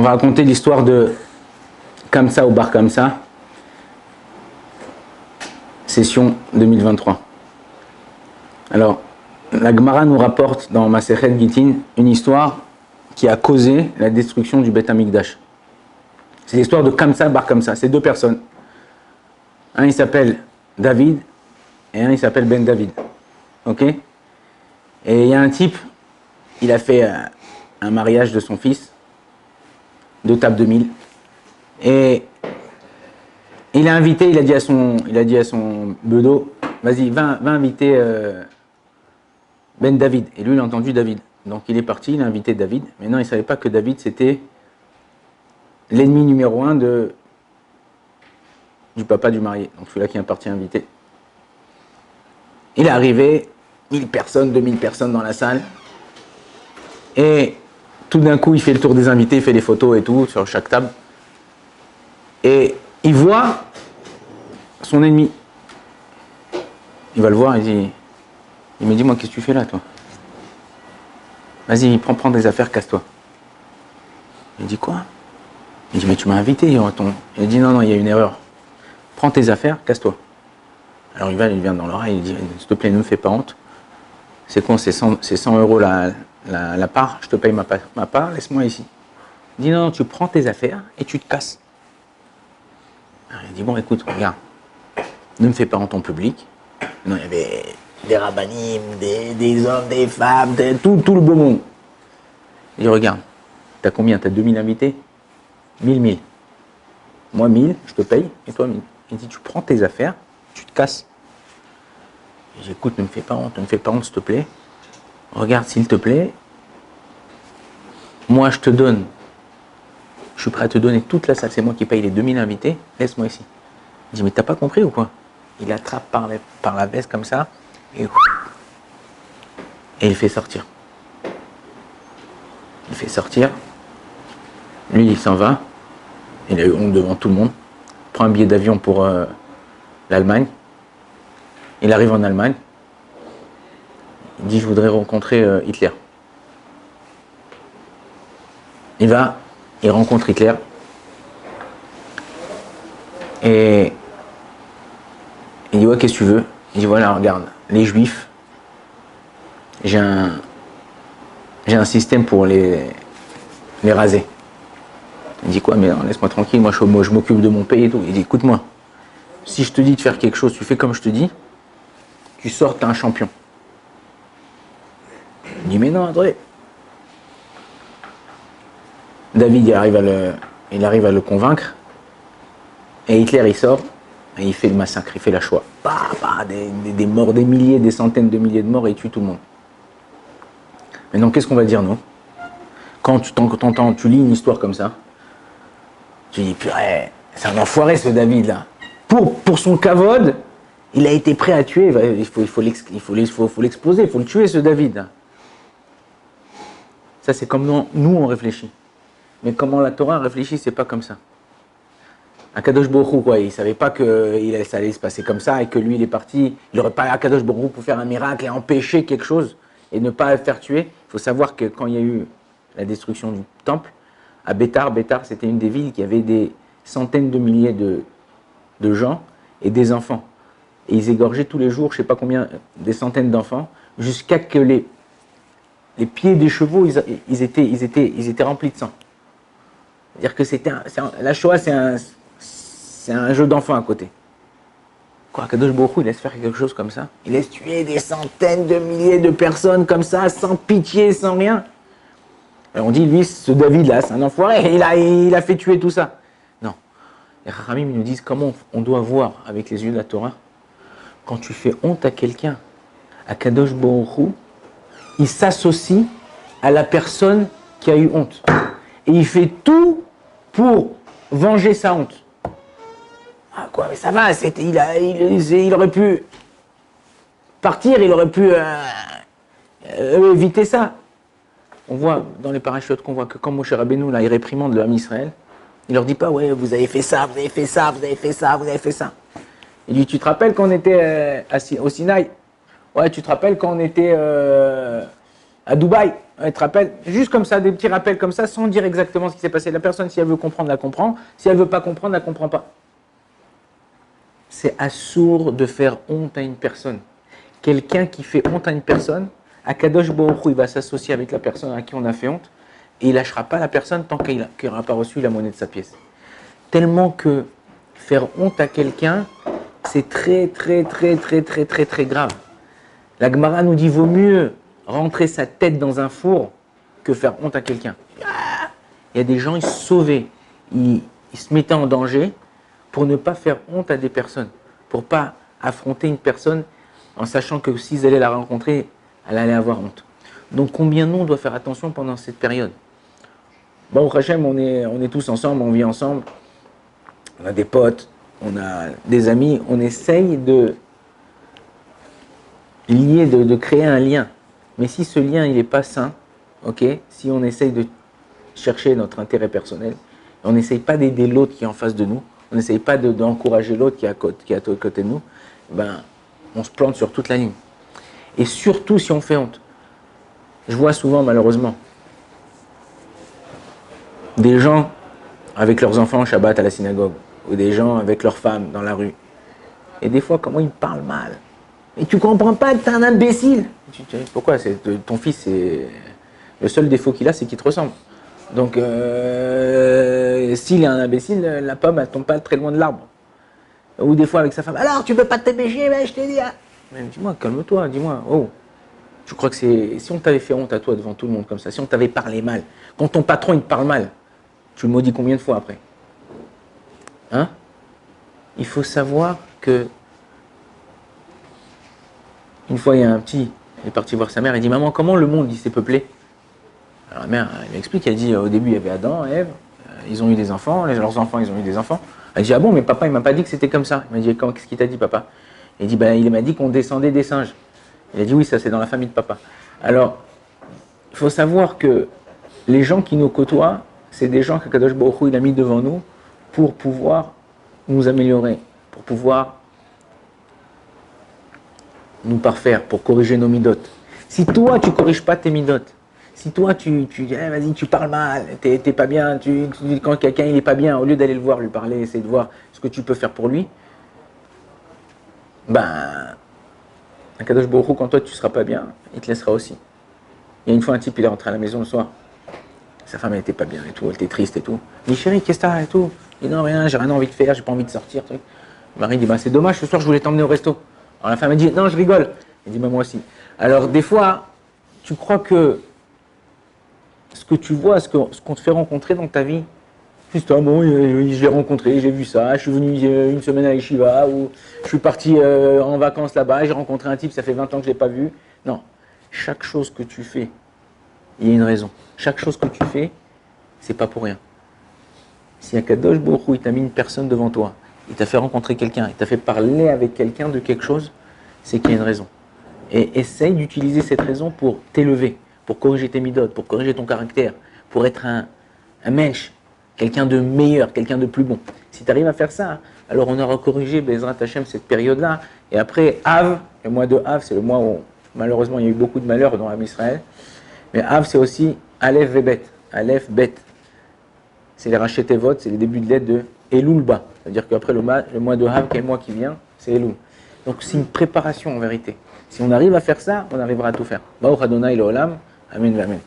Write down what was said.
va raconter l'histoire de Kamsa ou Bar Kamsa, session 2023. Alors, la Gemara nous rapporte dans Masechet Gittin une histoire qui a causé la destruction du Beth Amikdash. C'est l'histoire de Kamsa Bar Kamsa. C'est deux personnes. Un il s'appelle David et un il s'appelle Ben David. Ok? Et il y a un type, il a fait un mariage de son fils, 2 tables de 1000. Et il a invité, il a dit à son bedeau, vas-y, va inviter Ben David. Et lui, il a entendu David. Donc il est parti, il a invité David. Maintenant, il ne savait pas que David, c'était l'ennemi numéro 1 du papa du marié. Donc celui-là qui est parti inviter. Il est arrivé, 1000 personnes, 2000 personnes dans la salle. Et tout d'un coup, il fait le tour des invités, il fait des photos et tout sur chaque table. Et il voit son ennemi. Il va le voir, il me dit, moi, qu'est-ce que tu fais là, toi? Vas-y, prends des affaires, casse-toi. Il dit, quoi? Il dit, mais tu m'as invité, il dit, non, il y a une erreur. Prends tes affaires, casse-toi. Alors il vient dans l'oreille, il dit, s'il te plaît, ne me fais pas honte. C'est con, c'est 100 € la part, je te paye ma part, laisse-moi ici. Il dit, non, tu prends tes affaires et tu te casses. Alors, il dit, bon, écoute, regarde, ne me fais pas honte en public. Non, il y avait des rabbinim, des hommes, des femmes, tout le beau monde. Il dit, regarde, t'as combien? T'as 2000 invités? 1000. Moi 1000, je te paye, et toi 1000. Il dit, tu prends tes affaires, tu te casses. Il dit, écoute, ne me fais pas honte, s'il te plaît. Regarde, s'il te plaît, moi je te donne, je suis prêt à te donner toute la salle, c'est moi qui paye les 2000 invités, laisse-moi ici. Il dit, mais t'as pas compris ou quoi? Il attrape par la veste comme ça, et il fait sortir. Il fait sortir, lui il s'en va, il a eu honte devant tout le monde, prend un billet d'avion pour l'Allemagne, il arrive en Allemagne, il dit, je voudrais rencontrer Hitler. Il va, il rencontre Hitler, et il dit, ouais, qu'est-ce que tu veux? Il dit, voilà, regarde, les juifs, j'ai un système pour les raser. Il dit, quoi, mais non, laisse-moi tranquille, moi je m'occupe de mon pays et tout. Il dit, écoute-moi, si je te dis de faire quelque chose, tu fais comme je te dis, tu sors, t'es un champion. Il dit, mais non, André. David, il arrive à le convaincre, et Hitler, il sort, et il fait le massacre, il fait la Shoah. Des morts, des milliers, des centaines de milliers de morts, et il tue tout le monde. Maintenant, qu'est-ce qu'on va dire, nous? Quand tu lis une histoire comme ça, tu dis, purée, c'est un enfoiré ce David-là. Pour son kavod, il a été prêt à tuer, il faut l'exploser, il faut le tuer ce David-là. Ça, c'est comme nous, on réfléchit. Mais comment la Torah réfléchit, c'est pas comme ça. Akadosh Baruch Hu, quoi, il savait pas que ça allait se passer comme ça et que lui, il est parti. Il n'aurait pas Akadosh Baruch Hu pour faire un miracle et empêcher quelque chose et ne pas le faire tuer. Il faut savoir que quand il y a eu la destruction du temple, à Bétar, c'était une des villes qui avait des centaines de milliers de gens et des enfants. Et ils égorgeaient tous les jours, je ne sais pas combien, des centaines d'enfants, jusqu'à que les pieds des chevaux, ils étaient remplis de sang. C'est-à-dire que la Shoah, c'est un jeu d'enfant à côté. Quoi, Kadosh Baruch Hu, il laisse faire quelque chose comme ça? Il laisse tuer des centaines de milliers de personnes comme ça, sans pitié, sans rien. Et on dit, lui, ce David-là, c'est un enfoiré, il a fait tuer tout ça. Non. Les Chachamim nous disent comment on doit voir avec les yeux de la Torah. Quand tu fais honte à quelqu'un, à Kadosh Baruch Hu, il s'associe à la personne qui a eu honte. Et il fait tout pour venger sa honte. Ah quoi, mais ça va, il aurait pu partir, il aurait pu éviter ça. On voit dans les parachutes qu'on voit que quand Moshe Rabbeinu, là, il réprimande le Ham Israël, il leur dit pas, ouais, vous avez fait ça, vous avez fait ça, vous avez fait ça, vous avez fait ça. Il dit, tu te rappelles quand on était au Sinaï? Ouais, tu te rappelles quand on était à Dubaï? Elle te rappelle, juste comme ça, des petits rappels comme ça, sans dire exactement ce qui s'est passé. La personne, si elle veut comprendre, la comprend. Si elle ne veut pas comprendre, elle ne comprend pas. C'est assourd de faire honte à une personne. Quelqu'un qui fait honte à une personne, Akadosh Baruch Hu, il va s'associer avec la personne à qui on a fait honte et il ne lâchera pas la personne tant qu'il n'aura pas reçu la monnaie de sa pièce. Tellement que faire honte à quelqu'un, c'est très, très, très, très, très, très, très grave. La Gemara nous dit vaut mieux rentrer sa tête dans un four que faire honte à quelqu'un. Il y a des gens, ils se sauvaient, ils se mettaient en danger pour ne pas faire honte à des personnes, pour ne pas affronter une personne en sachant que s'ils allaient la rencontrer, elle allait avoir honte. Donc combien nous on doit faire attention pendant cette période? Bon, au Hachem, on est tous ensemble, on vit ensemble, on a des potes, on a des amis, on essaye de lier, de créer un lien. Mais si ce lien il n'est pas sain, ok, si on essaye de chercher notre intérêt personnel, on n'essaye pas d'aider l'autre qui est en face de nous, on n'essaye pas d'encourager l'autre qui est à côté de nous, ben, on se plante sur toute la ligne. Et surtout si on fait honte. Je vois souvent malheureusement des gens avec leurs enfants Shabbat à la synagogue, ou des gens avec leurs femmes dans la rue. Et des fois, comment ils parlent mal. Et tu comprends pas que t'es un imbécile. Pourquoi? Ton fils, c'est le seul défaut qu'il a, c'est qu'il te ressemble. Donc, s'il est un imbécile, la pomme, elle tombe pas très loin de l'arbre. Ou des fois avec sa femme, alors tu veux pas te pécher, je t'ai dit. Mais dis-moi, calme-toi, dis-moi, oh. Je crois que si on t'avait fait honte à toi devant tout le monde comme ça, si on t'avait parlé mal, quand ton patron il te parle mal, tu le maudis combien de fois après? Hein? Il faut savoir que une fois il y a un petit, il est parti voir sa mère, il dit maman comment le monde il s'est peuplé? Alors la mère elle m'explique, elle dit au début il y avait Adam, Ève, ils ont eu des enfants, leurs enfants ils ont eu des enfants. Elle dit ah bon mais papa il m'a pas dit que c'était comme ça. Il m'a dit qu'est-ce qu'il t'a dit papa? Il dit il m'a dit qu'on descendait des singes. Il a dit oui ça c'est dans la famille de papa. Alors il faut savoir que les gens qui nous côtoient, c'est des gens qu'Akadosh Baruch Hu il a mis devant nous pour pouvoir nous améliorer, pour pouvoir nous parfaire, pour corriger nos midotes. Si toi tu corriges pas tes midotes, si toi tu dis vas-y tu parles mal, t'es pas bien, quand quelqu'un il est pas bien, au lieu d'aller le voir, lui parler, essayer de voir ce que tu peux faire pour lui, ben Akadosh Baruch Hu, quand toi tu seras pas bien, il te laissera aussi. Il y a une fois un type il est rentré à la maison le soir, sa femme elle était pas bien et tout, elle était triste et tout. Il dit chérie qu'est-ce que t'as et tout. Il dit non rien, j'ai rien envie de faire, j'ai pas envie de sortir. Truc. Le mari dit bah c'est dommage, ce soir je voulais t'emmener au resto. Alors la femme elle dit non je rigole. Il dit bah moi aussi. Alors des fois tu crois que ce que tu vois, ce qu'on te fait rencontrer dans ta vie, juste ah bon je l'ai rencontré, j'ai vu ça, je suis venu une semaine à Yeshiva ou je suis parti en vacances là-bas, j'ai rencontré un type, ça fait 20 ans que je l'ai pas vu. Non, chaque chose que tu fais, il y a une raison. Chaque chose que tu fais, c'est pas pour rien. Si Akadosh Baruch Hu, il t'a mis une personne devant toi, il t'a fait rencontrer quelqu'un, il t'a fait parler avec quelqu'un de quelque chose, c'est qu'il y a une raison. Et essaye d'utiliser cette raison pour t'élever, pour corriger tes midotes, pour corriger ton caractère, pour être un mensch, quelqu'un de meilleur, quelqu'un de plus bon. Si tu arrives à faire ça, alors on aura corrigé Bezrat Hashem cette période-là. Et après, Av, le mois de Av, c'est le mois où malheureusement il y a eu beaucoup de malheurs dans l'Am Israël. Mais Av, c'est aussi Aleph Vebet. Aleph Bet. C'est les Rachetevot, c'est les débuts de lettres de Elul Ba. C'est-à-dire qu'après le mois de Av, quel mois qui vient, c'est Elul. Donc c'est une préparation en vérité. Si on arrive à faire ça, on arrivera à tout faire. Baruch Adonai Leolam. Amen, amen.